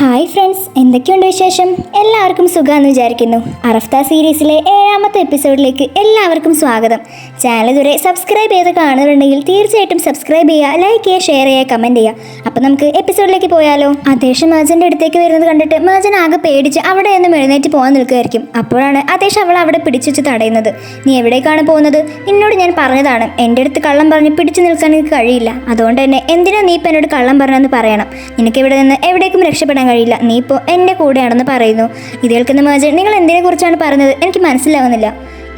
Hi friends, എന്തൊക്കെയുണ്ട് വിശേഷം? എല്ലാവർക്കും സുഖമാണെന്ന് വിചാരിക്കുന്നു. അറഫ്ത സീരീസിലെ 7ാമത്തെ എപ്പിസോഡിലേക്ക് എല്ലാവർക്കും സ്വാഗതം. ചാനൽ ഇതുവരെ സബ്സ്ക്രൈബ് ചെയ്ത് കാണുന്നുണ്ടെങ്കിൽ തീർച്ചയായിട്ടും സബ്സ്ക്രൈബ് ചെയ്യുക, ലൈക്ക് ചെയ്യുക, ഷെയർ ചെയ്യുക, കമൻറ്റ് ചെയ്യുക. അപ്പോൾ നമുക്ക് എപ്പിസോഡിലേക്ക് പോയാലോ? അദേശം മാജൻ്റെ അടുത്തേക്ക് വരുന്നത് കണ്ടിട്ട് മാജൻ ആകെ പേടിച്ച് അവിടെ നിന്നും എഴുന്നേറ്റ് പോകാൻ നിൽക്കുകയായിരിക്കും. അപ്പോഴാണ് അദേശം അവൾ അവിടെ പിടിച്ചു വെച്ച് തടയുന്നത്. നീ എവിടേക്കാണ് പോകുന്നത്? നിന്നോട് ഞാൻ പറഞ്ഞതാണ്, എൻ്റെ അടുത്ത് കള്ളം പറഞ്ഞ് പിടിച്ചു നിൽക്കാൻ എനിക്ക് കഴിയില്ല. അതുകൊണ്ട് തന്നെ എന്തിനാ നീ ഇപ്പം എന്നോട് കള്ളം പറഞ്ഞെന്ന് പറയണം. നിനക്ക് ഇവിടെ നിന്ന് എവിടേക്കും രക്ഷപ്പെടാൻ കഴിയില്ല. നീ ഇപ്പോൾ എൻ്റെ കൂടെയാണെന്ന് പറയുന്നു. ഇത് കേൾക്കുന്ന മാജൻ, നിങ്ങൾ എന്തിനെ കുറിച്ചാണ് പറയുന്നത്? എനിക്ക് മനസ്സിലാവുന്നില്ല.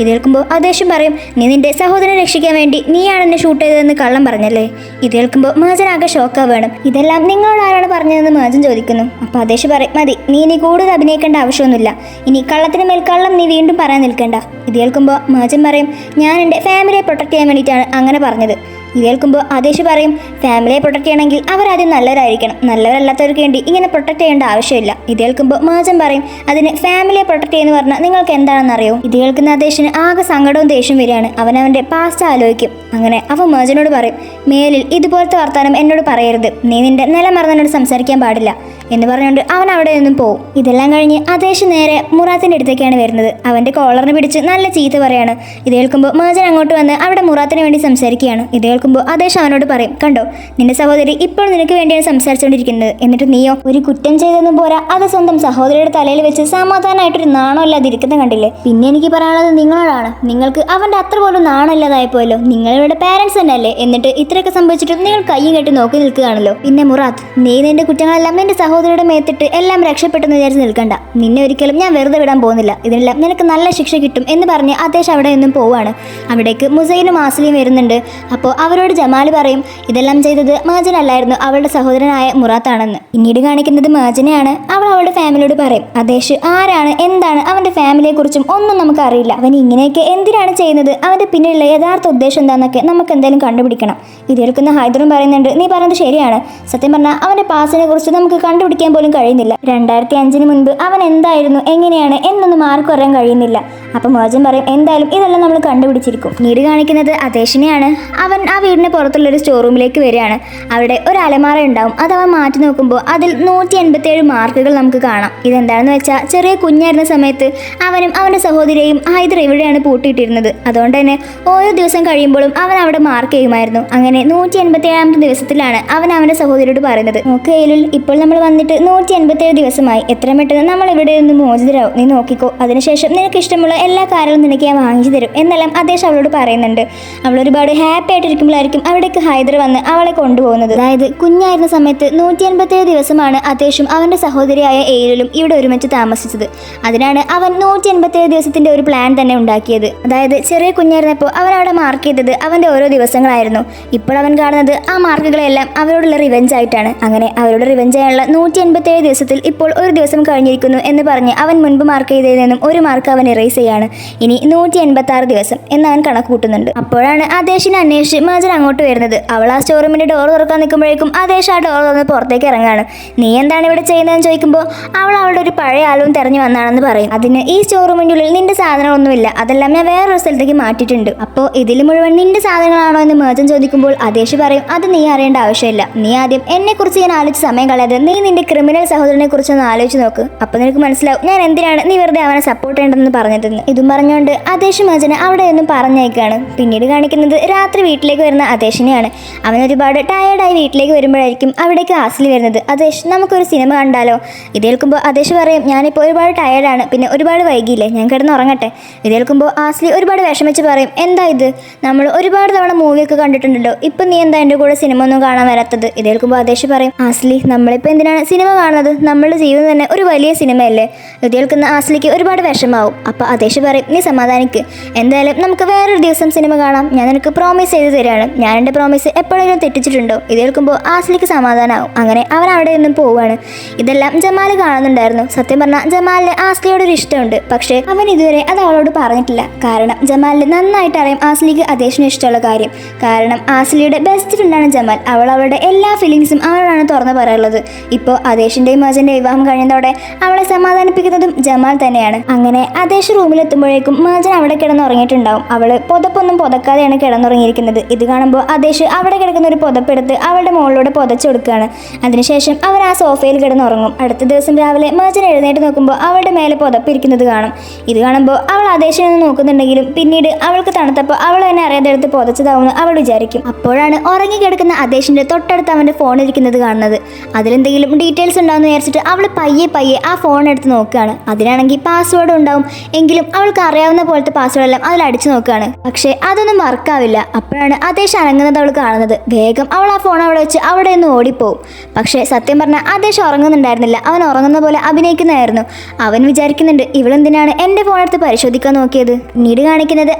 ഇത് കേൾക്കുമ്പോൾ അദേശം പറയും, നീ നിന്റെ സഹോദരനെ രക്ഷിക്കാൻ വേണ്ടി നീയാണ് എന്നെ ഷൂട്ട് ചെയ്തതെന്ന് കള്ളം പറഞ്ഞല്ലേ. ഇത് കേൾക്കുമ്പോൾ മാജൻ ആകെ ഷോക്കാവുകയാണ്. ഇതെല്ലാം നിങ്ങളോട് ആരാണ് പറഞ്ഞതെന്ന് മാജൻ ചോദിക്കുന്നു. അപ്പോൾ അദേശം പറയും, മതി, നീ ഇനി കൂടുതൽ അഭിനയിക്കേണ്ട ആവശ്യമൊന്നുമില്ല. ഇനി കള്ളത്തിന് മേൽ കള്ളം നീ വീണ്ടും പറയാൻ നിൽക്കേണ്ട. ഇത് കേൾക്കുമ്പോൾ മാജൻ പറയും, ഞാൻ എൻ്റെ ഫാമിലിയെ പ്രൊട്ടക്ട് ചെയ്യാൻ വേണ്ടിയിട്ടാണ് അങ്ങനെ പറഞ്ഞത്. ഇത് കേൾക്കുമ്പോൾ അദേശ് പറയും, ഫാമിലിയെ പ്രൊട്ടക്ട് ചെയ്യണമെങ്കിൽ അവരാദ്യം നല്ലവരായിരിക്കണം. നല്ലവരല്ലാത്തവർക്ക് വേണ്ടി ഇങ്ങനെ പ്രൊട്ടക്ട് ചെയ്യേണ്ട ആവശ്യമില്ല. ഇത് കേൾക്കുമ്പോൾ മാജൻ പറയും, അതിന് ഫാമിലിയെ പ്രൊട്ടക്ട് ചെയ്യുന്ന പറഞ്ഞാൽ നിങ്ങൾക്ക് എന്താണെന്ന് അറിയോ? ഇത് കേൾക്കുന്ന അദേശിന് ആകെ സങ്കടവും ദേഷ്യം വരികയാണ്. അവൻ്റെ പാസ്റ്റ് ആലോചിക്കും. അങ്ങനെ അവൻ മാജനോട് പറയും, മേലിൽ ഇതുപോലത്തെ വർത്താനം എന്നോട് പറയരുത്. നീ നിന്റെ നിലമറന്നോട് സംസാരിക്കാൻ പാടില്ല എന്ന് പറഞ്ഞുകൊണ്ട് അവൻ അവിടെ നിന്നും പോവും. ഇതെല്ലാം കഴിഞ്ഞ് അദേശ് നേരെ മുറാത്തിൻ്റെ അടുത്തേക്കാണ് വരുന്നത്. അവൻ്റെ കോളറിന് പിടിച്ച് നല്ല ചീത്ത പറയാണ്. ഇത് കേൾക്കുമ്പോൾ മാജൻ അങ്ങോട്ട് വന്ന് അവിടെ മുറാത്തിന് വേണ്ടി സംസാരിക്കുകയാണ്. ഇത് കേൾക്കുമ്പോൾ അദേശ് അവനോട് പറയും, കണ്ടോ, നിന്റെ സഹോദരി ഇപ്പോൾ നിനക്ക് വേണ്ടിയാണ് സംസാരിച്ചുകൊണ്ടിരിക്കുന്നത്. എന്നിട്ട് നീയോ ഒരു കുറ്റം ചെയ്തൊന്നും പോരാ, അത് സ്വന്തം സഹോദരിയുടെ തലയിൽ വെച്ച് സമാധാനമായിട്ടൊരു നാണമില്ലാതിരിക്കുന്ന കണ്ടില്ലേ. പിന്നെ എനിക്ക് പറയാനുള്ളത് നിങ്ങളോടാണ്. നിങ്ങൾക്ക് അവൻ്റെ അത്ര പോലും നാണമില്ലാതായപ്പോയല്ലോ. നിങ്ങളുടെ പാരൻസ് തന്നെ അല്ലേ. എന്നിട്ട് ഇത്രയൊക്കെ സംഭവിച്ചിട്ടും നിങ്ങൾ കയ്യും കെട്ടി നോക്കി നിൽക്കുകയാണല്ലോ. പിന്നെ മുറാത്ത്, നീ നിന്റെ കുറ്റങ്ങളെല്ലാം നിന്റെ സഹോദരിയുടെ മേത്തിട്ട് എല്ലാം രക്ഷപ്പെട്ടെന്ന് വിചാരിച്ച് നിൽക്കണ്ട. നിന്നെ ഒരിക്കലും ഞാൻ വെറുതെ വിടാൻ പോകുന്നില്ല. ഇതിനെല്ലാം നിനക്ക് നല്ല ശിക്ഷ കിട്ടും എന്ന് പറഞ്ഞ് അദേശ് അവിടെ നിന്നും പോവാണ്. അവിടേക്ക് മുസൈനും ആസ്ലിയും വരുന്നുണ്ട്. അപ്പോൾ അവരോട് ജമാൽ പറയും, ഇതെല്ലാം ചെയ്തത് മാജൻ അല്ലായിരുന്നു, അവളുടെ സഹോദരനായ മുറാത്താണെന്ന്. പിന്നീട് കാണിക്കുന്നത് മാജനെയാണ്. അവൾ അവളുടെ ഫാമിലിയോട് പറയും, അദേശ് ആരാണ്, എന്താണ്, അവൻ്റെ ഫാമിലിയെ കുറിച്ചും ഒന്നും നമുക്ക് അറിയില്ല. അവൻ ഇങ്ങനെയൊക്കെ എന്തിനാണ് ചെയ്യുന്നത്? അവൻ്റെ പിന്നിലുള്ള യഥാർത്ഥ ഉദ്ദേശം എന്താണെന്നൊക്കെ നമുക്ക് എന്തായാലും കണ്ടുപിടിക്കണം. ഇത് കേൾക്കുന്ന ഹൈദറും പറയുന്നുണ്ട്, നീ പറഞ്ഞത് ശരിയാണ്. സത്യം പറഞ്ഞാൽ അവൻ്റെ പാസിനെ കുറിച്ച് നമുക്ക് കണ്ടുപിടിക്കാൻ പോലും കഴിയുന്നില്ല. 2005 മുൻപ് അവൻ എന്തായിരുന്നു, എങ്ങനെയാണ് എന്നൊന്നും ആർക്കും അറിയാൻ കഴിയുന്നില്ല. അപ്പം മാജൻ പറയും, എന്തായാലും ഇതെല്ലാം നമ്മൾ കണ്ടുപിടിച്ചിരിക്കും. പിന്നീട് കാണിക്കുന്നത് അദേശിനെയാണ്. അവൻ ആ വീടിന് പുറത്തുള്ളൊരു സ്റ്റോർ റൂമിലേക്ക് വരികയാണ്. അവിടെ ഒരു അലമാര ഉണ്ടാവും. അത് അവൻ മാറ്റി നോക്കുമ്പോൾ അതിൽ 187 മാർക്കുകൾ നമുക്ക് കാണാം. ഇതെന്താണെന്ന് വെച്ചാൽ, ചെറിയ കുഞ്ഞായിരുന്ന സമയത്ത് അവനും അവൻ്റെ സഹോദരിയെയും ഹൈദർ ഇവിടെയാണ് പൂട്ടിയിട്ടിരുന്നത്. അതുകൊണ്ട് തന്നെ ഓരോ ദിവസം കഴിയുമ്പോഴും അവൻ അവിടെ മാർക്ക് ചെയ്യുമായിരുന്നു. അങ്ങനെ 187ാമത്തെ ദിവസത്തിലാണ് അവൻ അവൻ്റെ സഹോദരിയോട് പറയുന്നത്, നോക്ക് ഏലുൽ, ഇപ്പോൾ നമ്മൾ വന്നിട്ട് 187 ദിവസമായി. എത്ര പെട്ടെന്ന് നമ്മൾ ഇവിടെ നിന്ന് മോചിതരാവും. നീ നോക്കിക്കോ. അതിനുശേഷം നിനക്ക് ഇഷ്ടമുള്ള എല്ലാ കാര്യങ്ങളും നിനക്ക് ഞാൻ വാങ്ങിച്ചു തരും എന്നെല്ലാം അദേശ് അവളോട് പറയുന്നുണ്ട്. അവൾ ഒരുപാട് ഹാപ്പി ആയിട്ടിരിക്കുമ്പോഴായിരിക്കും അവിടേക്ക് ഹൈദർ വന്ന് അവളെ കൊണ്ടുപോകുന്നത്. അതായത് കുഞ്ഞായിരുന്ന സമയത്ത് 187 ദിവസമാണ് അദേശും അവൻ്റെ സഹോദരിയായ ഏലുലും ഇവിടെ ഒരുമിച്ച് താമസിച്ചത്. അതിനാണ് അവൻ 187 ദിവസത്തിൻ്റെ ഒരു പ്ലാൻ തന്നെ ഉണ്ടാക്കിയത്. അതായത് ചെറിയ കുഞ്ഞായിരുന്നപ്പോൾ അവൻ അവിടെ മാർക്ക് ചെയ്തത് അവൻ്റെ ഓരോ ദിവസങ്ങളായിരുന്നു. ഇപ്പോൾ അവൻ കാണുന്നത് ആ മാർക്കുകളെല്ലാം അവരോടുള്ള റിവെഞ്ച് ആയിട്ടാണ്. അങ്ങനെ അവരോട് റിവെഞ്ച് ആയുള്ള 187 ദിവസത്തിൽ ഇപ്പോൾ ഒരു ദിവസം കഴിഞ്ഞിരിക്കുന്നു എന്ന് പറഞ്ഞ് അവൻ മുൻപ് മാർക്ക് ചെയ്തതിൽ നിന്നും ഒരു മാർക്ക് അവൻ ഇറേസ് ചെയ്യാണ്. ഇനി 186 ദിവസം എന്ന് അവൻ കണക്ക് കൂട്ടുന്നുണ്ട്. അപ്പോഴാണ് അദേശിനെ അന്വേഷിച്ച് മാജൻ അങ്ങോട്ട് വരുന്നത്. അവൾ ആ സ്റ്റോർ റൂമിൻ്റെ ഡോർ തുറക്കാൻ നിൽക്കുമ്പോഴേക്കും അദേശ് ആ ഡോർ തുറന്ന് പുറത്തേക്ക് ഇറങ്ങാണ്. നീ എന്താണ് ഇവിടെ ചെയ്യുന്നതെന്ന് ചോദിക്കുമ്പോൾ അവൾ അവളുടെ ഒരു പഴയ ആൽബം തെരഞ്ഞു വന്നാണെന്ന് പറയും. അതിന് ഈ സ്റ്റോർ റൂമിൻ്റെ ഉള്ളിൽ നിന്റെ സാധനങ്ങളൊന്നുമില്ല, അതെല്ലാം ഞാൻ വേറൊരു സ്ഥലത്തേക്ക് മാറ്റിയിട്ടുണ്ട്. അപ്പോൾ ഇതിൽ മുഴുവൻ നിന്റെ സാധനങ്ങളാണോ എന്ന് മാജൻ ചോദിക്കുമ്പോൾ അദേശ് പറയും, അത് നീ അറിയേണ്ട ആവശ്യമില്ല. നീ ആദ്യം എന്നെക്കുറിച്ച് ഞാൻ ആലോചിച്ച് സമയം കളയാതെ നീ നിന്റെ ക്രിമിനൽ സഹോദരനെ കുറിച്ച് ഒന്ന് ആലോചിച്ച് നോക്ക്. അപ്പോൾ നിനക്ക് മനസ്സിലാവും ഞാൻ എന്തിനാണ് നീ വെറുതെ അവനെ സപ്പോർട്ട് ചെയ്യേണ്ടതെന്ന് പറഞ്ഞതെന്ന്. ഇതും പറഞ്ഞുകൊണ്ട് അദേശ് മാജനെ അവിടെ ഒന്നും പറഞ്ഞയക്കാണ്. പിന്നീട് കാണിക്കുന്നത് രാത്രി വീട്ടിലേക്ക് വരുന്ന അദേശിനെയാണ്. അവൻ ഒരുപാട് ടയേർഡായി വീട്ടിലേക്ക് വരുമ്പോഴായിരിക്കും അവിടേക്ക് ആസ്ലി വരുന്നത്. അദേശ്, നമുക്കൊരു സിനിമ കണ്ടാലോ? ഇത് കേൾക്കുമ്പോൾ അദേശ് പറയും, ഞാനിപ്പോൾ ഒരുപാട് ടയേർഡാണ്, പിന്നെ ഒരുപാട് വൈകിയില്ലേ, ഞാൻ കിടന്ന് ഉറങ്ങട്ടെ. ഇത് കേൾക്കുമ്പോൾ ആസ്ലി ഒരുപാട് വിഷമിച്ച് പറയും, എന്താ ഇത്, നമ്മൾ ഒരുപാട് തവണ മൂവിയൊക്കെ കണ്ടിട്ടുണ്ടല്ലോ, ഇപ്പം നീ എന്താ എൻ്റെ കൂടെ സിനിമ ഒന്നും കാണാൻ വരാത്തത്? ഇത് കേൾക്കുമ്പോൾ അദേശ് പറയും, ആസ്ലി, നമ്മളിപ്പോൾ എന്തിനാണ് സിനിമ കാണുന്നത്? നമ്മളുടെ ജീവിതം തന്നെ ഒരു വലിയ സിനിമയല്ലേ. ഇത് കേൾക്കുന്ന ആസ്ലിക്ക് ഒരുപാട് വിഷമാവും. അപ്പോൾ അദേശ് പറയും, നീ സമാധാനിക്ക്, എന്തായാലും നമുക്ക് വേറൊരു ദിവസം സിനിമ കാണാം. ഞാൻ നിനക്ക് പ്രോമിസ് ചെയ്ത് തരാണ്. ഞാൻ എൻ്റെ പ്രോമിസ് എപ്പോഴെങ്കിലും തെറ്റിച്ചിട്ടുണ്ടോ? ഇത് കേൾക്കുമ്പോൾ ആസ്ലിക്ക് സമാധാനമാവും. അങ്ങനെ അവൻ അവിടെ നിന്നും പോവുകയാണ്. ഇതെല്ലാം ജമാൽ കാണുന്നുണ്ടായിരുന്നു. സത്യം പറഞ്ഞാൽ ജമാലിന് ആസ്ലിയോട് ഒരു ഇഷ്ടമുണ്ട്. പക്ഷേ അവൻ ഇതുവരെ അത് അവളോട് പറഞ്ഞിട്ടില്ല. കാരണം ജമാലിന് നന്നായിട്ട് അറിയാം ആസ്ലിക്ക് അദേശിന് ഇഷ്ടമുള്ള കാര്യം. കാരണം ആസ്ലിയുടെ ബെസ്റ്റ് ഫ്രണ്ടാണ് ജമാൽ. അവൾ അവളുടെ എല്ലാ ഫീലിങ്സും അവളോടാണ് തുറന്നു പറയാറുള്ളത്. ഇപ്പോൾ അദേശിൻ്റെയും മാജൻ്റെ വിവാഹം കഴിഞ്ഞതോടെ അവളെ സമാധാനിപ്പിക്കുന്നതും ജമാൽ തന്നെയാണ്. അങ്ങനെ അദേശ് റൂമിൽ റൂമിലെത്തുമ്പോഴേക്കും മാജൻ അവിടെ കിടന്നുറങ്ങിയിട്ടുണ്ടാവും. അവള് പുതപ്പൊന്നും പുതക്കാതെയാണ് കിടന്നുറങ്ങിയിരിക്കുന്നത്. ഇത് കാണുമ്പോൾ ആദേശ് അവിടെ കിടക്കുന്ന ഒരു പുതപ്പെടുത്ത് അവളുടെ മുകളിലൂടെ പുതച്ചു കൊടുക്കുകയാണ്. അതിനുശേഷം അവർ ആ സോഫയിൽ കിടന്നുറങ്ങും. അടുത്ത ദിവസം രാവിലെ മാജൻ എഴുന്നേറ്റ് നോക്കുമ്പോൾ അവളുടെ മേലെ പുതപ്പിരിക്കുന്നത് കാണും. ഇത് കാണുമ്പോൾ അവൾ ആദേശിനെ ഒന്ന് നോക്കുന്നുണ്ടെങ്കിലും പിന്നീട് അവൾക്ക് തണുത്തപ്പോൾ അവൾ തന്നെ അറിയാതെ എടുത്ത് പുതച്ചതാവുമെന്ന് അവൾ വിചാരിക്കും. അപ്പോഴാണ് ഉറങ്ങിക്കിടക്കുന്ന ആദേശിന്റെ തൊട്ടടുത്ത് അവന്റെ ഫോൺ ഇരിക്കുന്നത് കാണുന്നത്. അതിലെന്തെങ്കിലും ഡീറ്റെയിൽസ് ഉണ്ടാവുമെന്ന് വിചാരിച്ചിട്ട് അവൾ പയ്യെ ആ ഫോൺ എടുത്ത് നോക്കുകയാണ്. അതിലാണെങ്കിൽ പാസ്വേഡ് ഉണ്ടാവും. എങ്കിലും അവൾക്ക് അറിയാവുന്ന പോലത്തെ പാസ്വേഡ് എല്ലാം അതിൽ അടിച്ചു നോക്കുകയാണ്. പക്ഷേ അതൊന്നും വർക്കാവില്ല. അപ്പോഴാണ് ആദേശ് അനങ്ങുന്നത് അവൾ കാണുന്നത്. വേഗം അവൾ ആ ഫോൺ അവിടെ വെച്ച് അവിടെ നിന്ന് ഓടിപ്പോവും. പക്ഷേ സത്യം പറഞ്ഞാൽ ആദേശ് ഉറങ്ങുന്നുണ്ടായിരുന്നില്ല. അവൻ ഉറങ്ങുന്ന പോലെ അഭിനയിക്കുന്നതായിരുന്നു. അവൻ വിചാരിക്കുന്നുണ്ട് ഇവളെന്തിനാണ് എൻ്റെ ഫോൺ എടുത്ത് പരിശോധിക്കാൻ നോക്കിയത്. പിന്നീട് കാണിക്കുന്നത്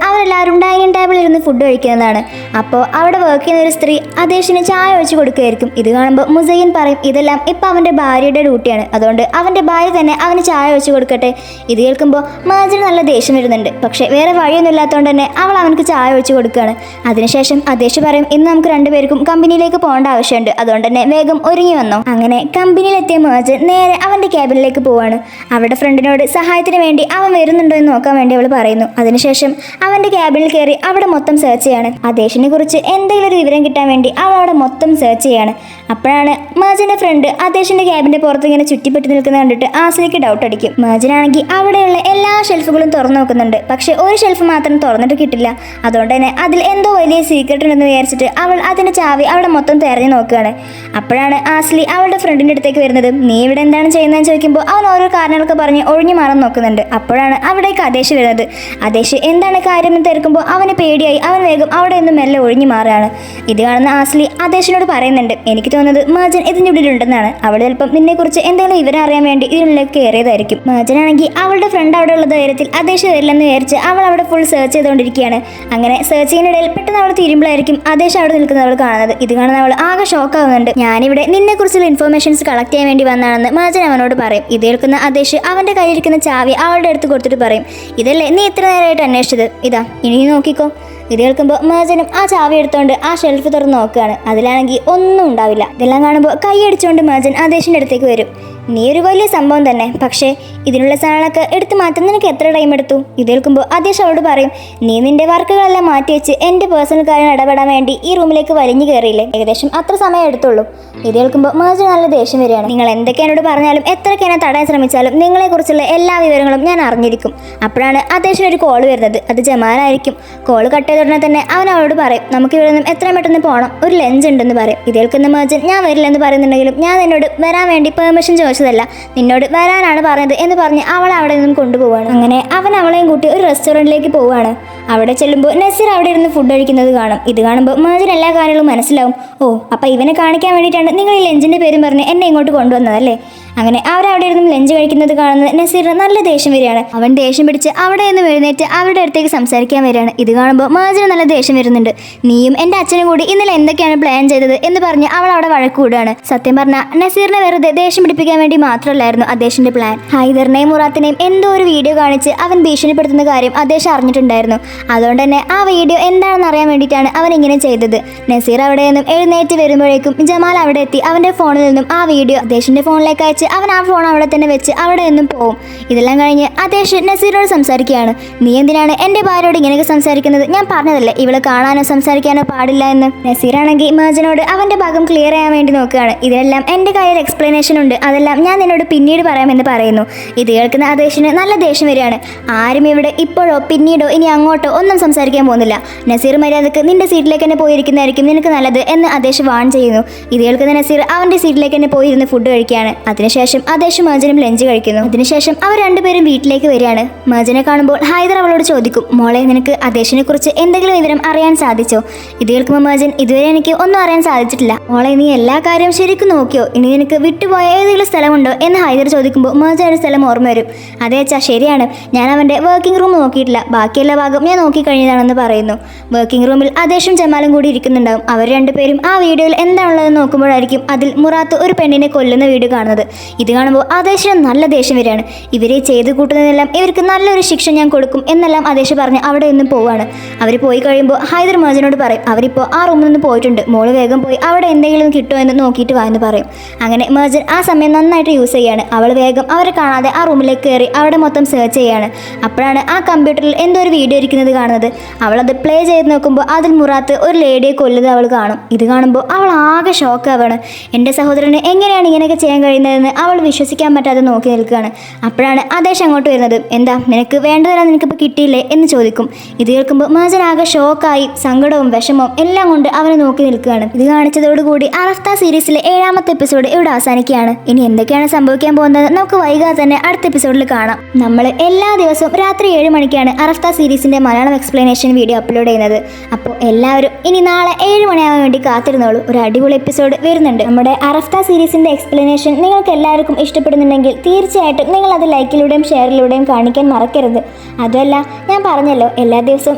അവരെല്ലാവരും ഡൈനിങ് ടേബിളിൽ ഇരുന്ന് ഫുഡ് കഴിക്കുന്നതാണ്. അപ്പോൾ അവിടെ വർക്ക് ചെയ്യുന്ന ഒരു സ്ത്രീ ആദേശിന് ചായ ഒഴിച്ച് കൊടുക്കുകയായിരിക്കും. ഇത് കാണുമ്പോൾ മുസൈൻ പറയും ഇതെല്ലാം ഇപ്പം അവൻ്റെ ഭാര്യയുടെ ഡ്യൂട്ടിയാണ്, അതുകൊണ്ട് അവൻ്റെ ഭാര്യ തന്നെ അവന് ചായ ഒഴിച്ച് കൊടുക്കട്ടെ. ഇത് കേൾക്കുമ്പോൾ മാജിന് നല്ല ദേഷ്യം വരുന്നുണ്ട്. പക്ഷേ വേറെ വഴിയൊന്നും ഇല്ലാത്തതുകൊണ്ട് തന്നെ അവൾ അവനക്ക് ചായ ഒഴിച്ച് കൊടുക്കുകയാണ്. അതിനുശേഷം ആദേശ് പറയും ഇന്ന് നമുക്ക് രണ്ടുപേർക്കും കമ്പനിയിലേക്ക് പോകേണ്ട ആവശ്യമുണ്ട്, അതുകൊണ്ട് തന്നെ വേഗം ഒരുങ്ങി വന്നോ. അങ്ങനെ കമ്പനിയിലെത്തിയ മാജൻ നേരെ അവൻ്റെ ക്യാബിനിലേക്ക് പോവാണ്. അവരുടെ ഫ്രണ്ടിനോട് സഹായത്തിന് വേണ്ടി അവൻ വരുന്നുണ്ടോ എന്ന് നോക്കാൻ വേണ്ടി അവൾ പറയുന്നു. അതിനുശേഷം അവൻ്റെ ക്യാബിനിൽ കയറി അവിടെ മൊത്തം സെർച്ച് ചെയ്യാണ്. ആദേശിനെ കുറിച്ച് എന്തെങ്കിലും ഒരു വിവരം കിട്ടാൻ വേണ്ടി അവൾ അവിടെ മൊത്തം സെർച്ച് ചെയ്യാണ്. അപ്പോഴാണ് മാജിന്റെ ഫ്രണ്ട് ആദേശിന്റെ ക്യാബിന്റെ പുറത്ത് ഇങ്ങനെ ചുറ്റിപ്പെട്ട് നിൽക്കുന്നത് കണ്ടിട്ട് ആസിലേക്ക് ഡൗട്ട് അടിക്കും. മാജിനാണെങ്കിൽ അവിടെയുള്ള എല്ലാ ഷെൽഫുകളും തുറന്നു നോക്കുന്നുണ്ട്. പക്ഷെ ഒരു ഷെൽഫ് മാത്രം തുറന്നിട്ട് കിട്ടില്ല. അതുകൊണ്ട് തന്നെ അതിൽ എന്തോ വലിയ സീക്രട്ട് ഉണ്ടെന്ന് വിചാരിച്ചിട്ട് അവൾ അതിന്റെ ചാവി അവിടെ മൊത്തം തെരഞ്ഞു നോക്കുകയാണ്. അപ്പോഴാണ് ആസ്ലി അവളുടെ ഫ്രണ്ടിന്റെ അടുത്തേക്ക് വരുന്നത്. നീ ഇവിടെ എന്താണ് ചെയ്യുന്നതെന്ന് ചോദിക്കുമ്പോൾ അവൻ ഓരോ കാരണങ്ങളൊക്കെ പറഞ്ഞ് ഒഴിഞ്ഞു മാറാൻ നോക്കുന്നുണ്ട്. അപ്പോഴാണ് അവിടേക്ക് ആദേശ് വരുന്നത്. ആദേശ് എന്താണ് കാര്യം എന്ന് തിരക്കുമ്പോൾ അവന് പേടിയായി. അവൻ വേഗം അവിടെ നിന്ന് മെല്ലെ ഒഴിഞ്ഞു മാറുകയാണ്. ഇത് കാണുന്ന ആസ്ലി ആദേശിനോട് പറയുന്നുണ്ട് എനിക്ക് തോന്നുന്നത് മാജൻ ഇതിൻ്റെ ഉള്ളിലുണ്ടെന്നാണ്. അവൾ ചിലപ്പം നിന്നെക്കുറിച്ച് എന്തെങ്കിലും വിവരം അറിയാൻ വേണ്ടി ഇതിനുള്ളിലേക്ക് കയറിയതായിരിക്കും. മാജനാണെങ്കിൽ അവളുടെ ഫ്രണ്ട് അവിടെ ഉള്ള ധൈര്യത്തിൽ ആദേശ് വരില്ലെന്ന് വിചാരിച്ച് അവൾ അവിടെ ഫുൾ സെർച്ച് ചെയ്തുകൊണ്ടിരിക്കുകയാണ്. അങ്ങനെ സെർച്ച് ചെയ്യുന്നതിനിടയിൽ പെട്ടെന്ന് അവൾ തീരുമ്പോഴായിരിക്കും ആദേശ് അവിടെ നിൽക്കുന്നത് അവൾ കാണുന്നത്. ഇത് കാണുന്ന അവൾ ആകെ ഷോക്ക് ആവുന്നുണ്ട്. ഞാനിവിടെ നിന്നെക്കുറിച്ചുള്ള ഇൻഫർമേഷൻസ് കളക്ട് ചെയ്യാൻ വേണ്ടി വന്നാണെന്ന് മാജൻ അവനോട് പറയും. ഇത് കേൾക്കുന്ന ആദേശ് അവൻ്റെ കയ്യിലിരിക്കുന്ന ചാവി അവളുടെ അടുത്ത് കൊടുത്തിട്ട് പറയും ഇതല്ലേ നീ ഇത്ര നേരമായിട്ട് അന്വേഷിച്ചത്, ഇതാ ഇനി നോക്കിക്കോ. ഇത് കേൾക്കുമ്പോൾ മാജനും ആ ചാവി എടുത്തുകൊണ്ട് ആ ഷെൽഫ് തുറന്ന് നോക്കുകയാണ്. അതിലാണെങ്കിൽ ഒന്നും ഉണ്ടാവില്ല. ഇതെല്ലാം കാണുമ്പോൾ കൈയടിച്ചുകൊണ്ട് മാജൻ ആദേശിൻ്റെ അടുത്തേക്ക് വരും. നീ ഒരു വലിയ സംഭവം തന്നെ, പക്ഷേ ഇതിനുള്ള സാധനങ്ങളൊക്കെ എടുത്തു മാറ്റാൻ നിനക്ക് എത്ര ടൈം എടുത്തു? ഇത് കേൾക്കുമ്പോൾ ആദേശ് അവളോട് പറയും നീ നിന്റെ വർക്കുകളെല്ലാം മാറ്റി വെച്ച് എൻ്റെ പേഴ്സണൽ കാര്യം ഇടപെടാൻ വേണ്ടി ഈ റൂമിലേക്ക് വലിഞ്ഞു കയറിയില്ലേ, ഏകദേശം അത്ര സമയം എടുത്തുള്ളൂ. ഇത് കേൾക്കുമ്പോൾ മാജൻ നല്ല ദേഷ്യം വരികയാണ്. നിങ്ങൾ എന്തൊക്കെ എന്നോട് പറഞ്ഞാലും എത്രയൊക്കെ എന്നെ തടയാൻ ശ്രമിച്ചാലും നിങ്ങളെക്കുറിച്ചുള്ള എല്ലാ വിവരങ്ങളും ഞാൻ അറിഞ്ഞിരിക്കും. അപ്പോഴാണ് ആദേശിന് ഒരു കോൾ വരുന്നത്. അത് ജമാലായിരിക്കും. കോൾ കട്ട് ചെയ്ത ഉടനെ തന്നെ അവൻ അവളോട് പറയും നമുക്ക് ഇവിടെ നിന്നും എത്രയും പെട്ടെന്ന് പോകണം, ഒരു ലഞ്ച് ഉണ്ടെന്ന് പറയും. ഇത് കേൾക്കുന്ന മാജൻ ഞാൻ വരില്ലെന്ന് പറയുന്നുണ്ടെങ്കിലും ഞാൻ നിന്നോട് വരാൻ വേണ്ടി പെർമിഷൻ ചോദിച്ചതല്ല, നിന്നോട് വരാനാണ് പറഞ്ഞത് എന്ന് പറഞ്ഞ് അവളെ അവിടെ നിന്നും കൊണ്ടുപോവാണ്. അങ്ങനെ അവൻ അവളെയും കൂട്ടി ഒരു റെസ്റ്റോറൻറ്റിലേക്ക് പോവുകയാണ്. അവിടെ ചെല്ലുമ്പോൾ നസീർ അവിടെ ഇരുന്ന് ഫുഡ് കഴിക്കുന്നത് കാണും. ഇത് കാണുമ്പോൾ മാജിൻ എല്ലാ കാര്യങ്ങളും മനസ്സിലാവും. ഓ അപ്പം ഇവനെ കാണിക്കാൻ വേണ്ടിയിട്ടാണ് നിങ്ങൾ ഈ ലഞ്ചിൻ്റെ പേരും പറഞ്ഞ് എന്നെ ഇങ്ങോട്ട് കൊണ്ടുവന്നതല്ലേ. അങ്ങനെ അവരവിടെ ഇരുന്ന് ലഞ്ച് കഴിക്കുന്നത് കാണുന്നത് നസീറിന് നല്ല ദേഷ്യം വരികയാണ്. അവൻ ദേഷ്യം പിടിച്ച് അവിടെ നിന്ന് എഴുന്നേറ്റ് അവരുടെ അടുത്തേക്ക് സംസാരിക്കാൻ വരികയാണ്. ഇത് കാണുമ്പോൾ മാജിന് നല്ല ദേഷ്യം വരുന്നുണ്ട്. നീയും എൻ്റെ അച്ഛനും കൂടി ഇന്നലെ എന്തൊക്കെയാണ് പ്ലാൻ ചെയ്തത് എന്ന് പറഞ്ഞ് അവൾ അവിടെ വഴക്ക് കൂടുകയാണ്. സത്യം പറഞ്ഞാൽ നസീറിനെ വെറുതെ ദേഷ്യം പിടിപ്പിക്കാൻ വേണ്ടി മാത്രമല്ലായിരുന്നു അദ്ദേഹത്തിന്റെ പ്ലാൻ. ഹൈദറിനെയും മുറാത്തിനെയും എന്തോ ഒരു വീഡിയോ കാണിച്ച് അവൻ ഭീഷണിപ്പെടുത്തുന്ന കാര്യം അദ്ദേഹം അറിഞ്ഞിട്ടുണ്ടായിരുന്നു. അതുകൊണ്ട് തന്നെ ആ വീഡിയോ എന്താണെന്ന് അറിയാൻ വേണ്ടിയിട്ടാണ് അവൻ ഇങ്ങനെ ചെയ്തത്. നസീർ അവിടെ നിന്നും എഴുന്നേറ്റ് വരുമ്പോഴേക്കും ജമാൽ അവിടെ എത്തി അവൻ്റെ ഫോണിൽ നിന്നും ആ വീഡിയോ അദ്ദേഹത്തിന്റെ ഫോണിലേക്ക് അയച്ച് അവൻ ആ ഫോൺ അവിടെ തന്നെ വെച്ച് അവിടെ നിന്നും പോവും. ഇതെല്ലാം കഴിഞ്ഞ് അദ്ദേഹം നസീറിനോട് സംസാരിക്കുകയാണ്. നീ എന്തിനാണ് എൻ്റെ ഭാര്യയോട് ഇങ്ങനെയൊക്കെ സംസാരിക്കുന്നത്? ഞാൻ പറഞ്ഞതല്ലേ ഇവളെ കാണാനോ സംസാരിക്കാനോ പാടില്ല എന്ന്. നസീറാണെങ്കിൽ മാജനോട് അവൻ്റെ ഭാഗം ക്ലിയർ ചെയ്യാൻ വേണ്ടി നോക്കുകയാണ്. ഇതിനെല്ലാം എൻ്റെ കയ്യിൽ എക്സ്പ്ലനേഷൻ ഉണ്ട്, അതെല്ലാം ഞാൻ നിന്നോട് പിന്നീട് പറയാമെന്ന് പറയുന്നു. ഇത് കേൾക്കുന്ന അദ്ദേഹത്തിന് നല്ല ദേഷ്യം വരികയാണ്. ആരും ഇവിടെ ഇപ്പോഴോ പിന്നീടോ ഇനി അങ്ങോട്ടോ ഒന്നും സംസാരിക്കാൻ പോകുന്നില്ല. നസീർ മര്യാദക്ക് നിന്റെ സീറ്റിലേക്ക് തന്നെ പോയിരിക്കുന്നതായിരിക്കും നിനക്ക് നല്ലത് എന്ന് അദ്ദേഹം വാൺ ചെയ്യുന്നു. ഇത് കേൾക്കുന്ന നസീർ അവൻ്റെ സീറ്റിലേക്ക് തന്നെ പോയിരുന്ന് ഫുഡ് കഴിക്കുകയാണ്. അതിനുശേഷം അദ്ദേഹം മാജനും ലഞ്ച് കഴിക്കുന്നു. അതിനുശേഷം അവർ രണ്ടുപേരും വീട്ടിലേക്ക് വരികയാണ്. മാജനെ കാണുമ്പോൾ ഹൈദർ അവളോട് ചോദിക്കും മോളെ നിനക്ക് അദ്ദേഹത്തിനെ കുറിച്ച് എന്തെങ്കിലും വിവരം അറിയാൻ സാധിച്ചോ? ഇത് കേൾക്കുമ്പോൾ മാജൻ ഇതുവരെ എനിക്ക് ഒന്നും അറിയാൻ സാധിച്ചിട്ടില്ല. മോളെ നീ എല്ലാ കാര്യവും ശരിക്കും നോക്കിയോ? ഇനി നിനക്ക് വിട്ടുപോയ ഏതെങ്കിലും സ്ഥലമുണ്ടോ എന്ന് ഹൈദർ ചോദിക്കുമ്പോൾ മാജൻ ഒരു സ്ഥലം ഓർമ്മ വരും. അതേ അച്ഛാ ശരിയാണ്, ഞാൻ അവൻ്റെ വർക്കിംഗ് റൂം നോക്കിയിട്ടില്ല, ബാക്കിയെല്ലാ ഭാഗം ഞാൻ നോക്കിക്കഴിഞ്ഞതാണെന്ന് പറയുന്നു. വർക്കിംഗ് റൂമിൽ അദ്ദേഹം ജമാലും കൂടി ഇരിക്കുന്നുണ്ടാവും. അവർ രണ്ടുപേരും ആ വീഡിയോയിൽ എന്താണുള്ളതെന്ന് നോക്കുമ്പോഴായിരിക്കും അതിൽ മുറാത്ത് ഒരു പെണ്ണിനെ കൊല്ലുന്ന വീഡിയോ കാണുന്നത്. ഇത് കാണുമ്പോൾ ആദേശിന് നല്ല ദേഷ്യം വരികയാണ്. ഇവരെ ചെയ്ത് കൂട്ടുന്നതെല്ലാം ഇവർക്ക് നല്ലൊരു ശിക്ഷ ഞാൻ കൊടുക്കും എന്നെല്ലാം ആദേശ് പറഞ്ഞ് അവിടെ നിന്നും പോവാണ്. അവർ പോയി കഴിയുമ്പോൾ ഹൈദർ മേജറിനോട് പറയും അവരിപ്പോൾ ആ റൂമിൽ നിന്ന് പോയിട്ടുണ്ട്, മോള് വേഗം പോയി അവിടെ എന്തെങ്കിലും കിട്ടുമോ എന്ന് നോക്കിയിട്ട് വാ എന്ന് പറയും. അങ്ങനെ മേജർ ആ സമയം നന്നായിട്ട് യൂസ് ചെയ്യാണ്. അവൾ വേഗം അവരെ കാണാതെ ആ റൂമിലേക്ക് കയറി അവിടെ മൊത്തം സെർച്ച് ചെയ്യാണ്. അപ്പോഴാണ് ആ കമ്പ്യൂട്ടറിൽ എന്തോ ഒരു വീഡിയോ ഇരിക്കുന്നത് കാണുന്നത്. അവളത് പ്ലേ ചെയ്ത് നോക്കുമ്പോൾ അതിൽ മുറാത്ത് ഒരു ലേഡിയെ കൊല്ലുന്നത് അവൾ കാണും. ഇത് കാണുമ്പോൾ അവൾ ആകെ ഷോക്കാവാണ്. എൻ്റെ സഹോദരന് എങ്ങനെയാണ് ഇങ്ങനെയൊക്കെ ചെയ്യാൻ കഴിയുന്നതെന്ന് അവൾ വിശ്വസിക്കാൻ പറ്റാതെ നോക്കി നിൽക്കുകയാണ്. അപ്പോഴാണ് ആദേശ് അങ്ങോട്ട് വരുന്നത്. എന്താ നിനക്ക് വേണ്ടതെല്ലാം നിനക്കിപ്പോൾ കിട്ടിയില്ലേ എന്ന് ചോദിക്കും. ഇത് കേൾക്കുമ്പോൾ മേജർ ആകെ ഷോക്കായി സങ്കടവും വിഷമവും എല്ലാം കൊണ്ട് അവനെ നോക്കി നിൽക്കുകയാണ്. ഇത് കാണിച്ചതോടുകൂടി അറഫ്ത സീരീസിലെ 7ാമത്തെ എപ്പിസോഡ് ഇവിടെ അവസാനിക്കുകയാണ്. ഇനി എന്തൊക്കെയാണ് സംഭവിക്കാൻ പോകുന്നത് നമുക്ക് വൈകാതെ തന്നെ അടുത്ത എപ്പിസോഡിൽ കാണാം. നമ്മൾ എല്ലാ ദിവസവും രാത്രി 7 മണിക്കാണ് അറഫ്ത സീരീസിന്റെ മലയാളം എക്സ്പ്ലനേഷൻ വീഡിയോ അപ്ലോഡ് ചെയ്യുന്നത്. അപ്പോൾ എല്ലാവരും ഇനി നാളെ 7 മണിയാവാൻ വേണ്ടി കാത്തിരുന്നോളൂ. ഒരു അടിപൊളി എപ്പിസോഡ് വരുന്നുണ്ട്. നമ്മുടെ അറഫ്ത സീരീസിന്റെ എക്സ്പ്ലനേഷൻ നിങ്ങൾക്ക് എല്ലാവർക്കും ഇഷ്ടപ്പെടുന്നുണ്ടെങ്കിൽ തീർച്ചയായിട്ടും നിങ്ങൾ അത് ലൈക്കിലൂടെയും ഷെയറിലൂടെയും കാണിക്കാൻ മറക്കരുത്. അതുമല്ല ഞാൻ പറഞ്ഞല്ലോ എല്ലാ ദിവസവും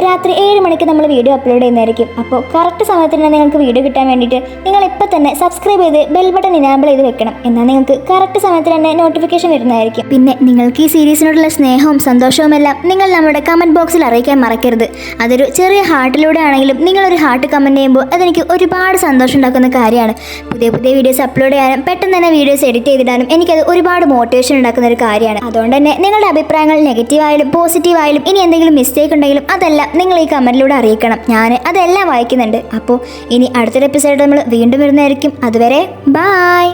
രാത്രി 7 മണിക്ക് നമ്മൾ വീഡിയോ അപ്ലോഡ് ചെയ്യുന്നതായിരിക്കും. അപ്പോൾ കറക്റ്റ് സമയത്തിന് നിങ്ങൾക്ക് വീഡിയോ കിട്ടാൻ വേണ്ടിയിട്ട് നിങ്ങൾ ഇപ്പോൾ തന്നെ സബ്സ്ക്രൈബ് ചെയ്ത് ബെൽ ബട്ടൺ ഇനാബിൾ ചെയ്ത് വെക്കണം. എന്നാൽ നിങ്ങൾക്ക് കറക്റ്റ് സമയത്ത് തന്നെ നോട്ടിഫിക്കേഷൻ വരുന്നതായിരിക്കും. പിന്നെ നിങ്ങൾക്ക് ഈ സീരീസിനോടുള്ള സ്നേഹവും സന്തോഷവും എല്ലാം നിങ്ങൾ നമ്മുടെ കമൻറ്റ് ബോക്സിൽ അറിയിക്കാൻ മറക്കരുത്. അതൊരു ചെറിയ ഹാർട്ടിലൂടെ ആണെങ്കിലും നിങ്ങളൊരു ഹാർട്ട് കമൻറ്റ് ചെയ്യുമ്പോൾ അതെനിക്ക് ഒരുപാട് സന്തോഷം ഉണ്ടാക്കുന്ന കാര്യമാണ്. പുതിയ പുതിയ വീഡിയോസ് അപ്ലോഡ് ചെയ്യാനും പെട്ടെന്ന് തന്നെ വീഡിയോസ് എഡിറ്റ് ചെയ്തിടാനും എനിക്കത് ഒരുപാട് മോട്ടിവേഷൻ ഉണ്ടാക്കുന്ന ഒരു കാര്യമാണ്. അതുകൊണ്ട് തന്നെ നിങ്ങളുടെ അഭിപ്രായങ്ങൾ നെഗറ്റീവായാലും പോസിറ്റീവായാലും ഇനി എന്തെങ്കിലും മിസ്റ്റേക്ക് ഉണ്ടെങ്കിലും അതെല്ലാം നിങ്ങൾ ഈ കമൻറ്റിലൂടെ അറിയിക്കണം. ഞാൻ അതെല്ലാം വായിക്കുന്നുണ്ട്. അപ്പോൾ ഇനി അടുത്തൊരു എപ്പിസോഡ് നമ്മൾ വീണ്ടും വരുന്നതായിരിക്കും. അതുവരെ ബായ്.